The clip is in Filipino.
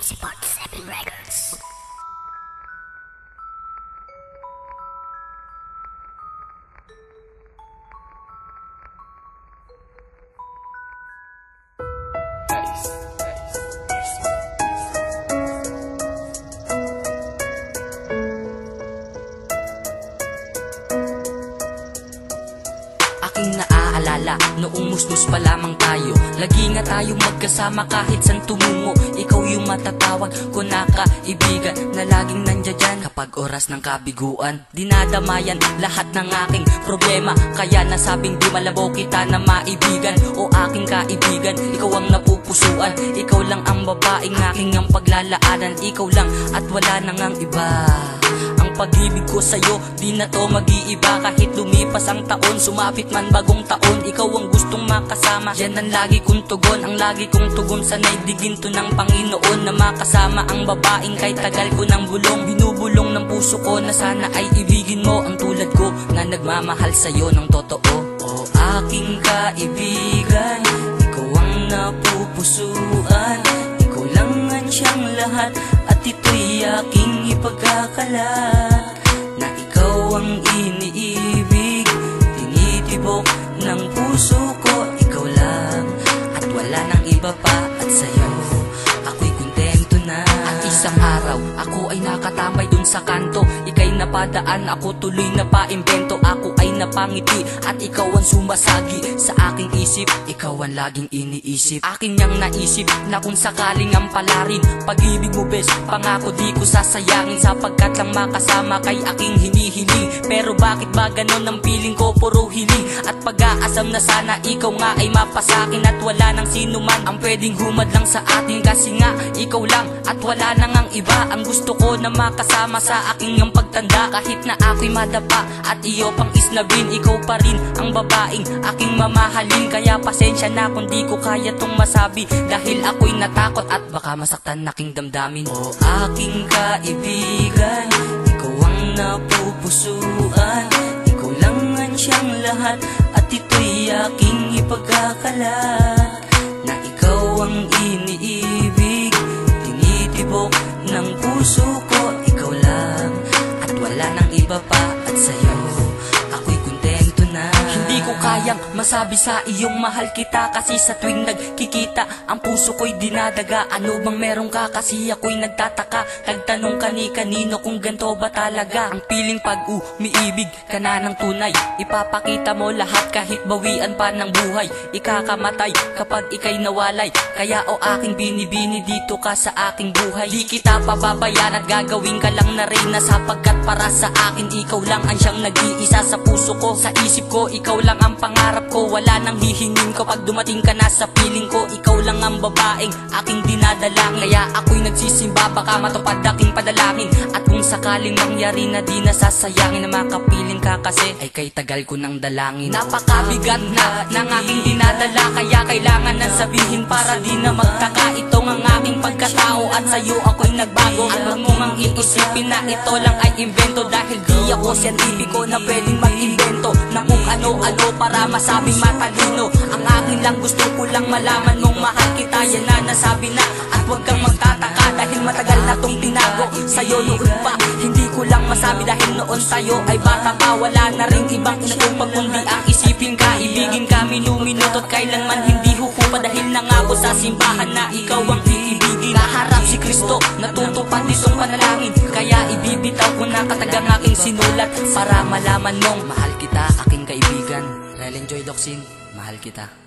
Spot7 Records. Aking naaalala, noong musmus pa lamang tayo, lagi nga tayong magkasama kahit san tumungo. Ikaw yung matatawag ko na kaibigan, na laging nandiyan dyan kapag oras ng kabiguan. Dinadamayan lahat ng aking problema, kaya nasabing di malabo kita na maibigan. O aking kaibigan, ikaw ang napupusuan, ikaw lang ang babaeng aking ang paglalaanan. Ikaw lang at wala nang ang iba. Pag-ibig ko sa'yo, di na to mag-iiba. Kahit lumipas ang taon, sumapit man bagong taon, ikaw ang gustong makasama. Yan ang lagi kong tugon, ang lagi kong tugon. Sana'y digin to ng Panginoon na makasama ang babaeng kay tagal ko ng bulong. Binubulong ng puso ko na sana ay ibigin mo ang tulad ko na nagmamahal sa'yo ng totoo. O aking kaibigan, ikaw ang napupusuan, ikaw lang ang siyang lahat, at ito'y aking ipagkakalat, na ikaw ang iniibig, tinitibok ng puso ko. Ikaw lang at wala nang iba pa, at sa'yo ako'y kontento na. At isang araw ako ay nakatambay dun sa kanto, ika'y napadaan, ako tuloy na paimbento. Ako ay napangiti at ikaw ang sumasagi sa aking isip, ikaw ang laging iniisip. Aking niyang naisip na kung sakaling ang palarin pag-ibig mo bes, pangako di ko sasayangin, sapagkat lang makasama kay aking hinihiling. Pero bakit ba ganon ang piling ko, puro hiling at pag-aasam na sana ikaw nga ay mapasakin, at wala nang sino man ang pwedeng humadlang sa atin. Kasi nga ikaw lang at wala nang ang iba ang gusto ko na makasama sa aking ang pagtanda. Kahit na ako'y madapa at iyo pang isnabin, ikaw pa rin ang babaeng aking mamahalin. Kaya pasensya na kung di ko kaya tong masabi, dahil ako'y natakot at baka masaktan aking damdamin. O aking kaibigan, ikaw ang napupusuan, ikaw lang ang siyang lahat, at ito'y aking ipagkakalat, na ikaw ang iniibig, tinitibok ng puso ko. Ikaw lang at wala nang iba pa, at sa'yo ako'y kontento na. Hindi ko kayang masabi sa iyong mahal kita, kasi sa tuwing nagkikita ang puso ko'y dinadaga. Ano bang meron ka, kasi ako'y nagtataka, nagtanong kani-kanino kung ganto ba talaga ang piling pag umiibig ka na ng tunay. Ipapakita mo lahat kahit bawian pa ng buhay, ikakamatay kapag ika'y nawalay. Kaya o aking binibini, dito ka sa aking buhay. Di kita pababayan at gagawin ka lang na reyna, sapagkat para sa akin ikaw lang ang siyang nag-iisa sa puso ko. Sa isip ko ikaw lang ang pangarap ko, wala nang hihingin ko. Pag dumating ka na sa piling ko, ikaw lang ang babaeng aking dinadalangin. Kaya ako'y nagsisimba, baka matupad aking padalangin. At kung sakaling mangyari na di nasasayangin, na makapiling ka kasi ay kay tagal ko ng dalangin. Napakabigat na ng aking dinadala, kaya kailangan na sabihin para di na magtaka. Ito ang aking pagkatao at sa'yo ako'y nagbago. At wag mo ngang iisipin na ito lang ay invento, dahil di ako siyentipiko na pwedeng mag-invento na kung ano-ano para masabing matalino. Ang akin lang, gusto ko lang malaman mong mahal kita, yan na nasabi na. At wag kang magtataka dahil matagal na tong tinago sa'yo noon pa. Hindi ko lang masabi dahil noon tayo ay bata pa, wala na rin ibang inatupag kundi ang isipin ka. Ibigin ka minuto at kailanman hindi hukupa, dahil nangako sa simbahan na ikaw ang iibigin. Naharap si Kristo, natutupad itong panalangin, kaya ibibitaw ko na katagang aking sinulat, para malaman mong mahal kita aking kaibigan. Rel Enjoy Doxin, mahal kita.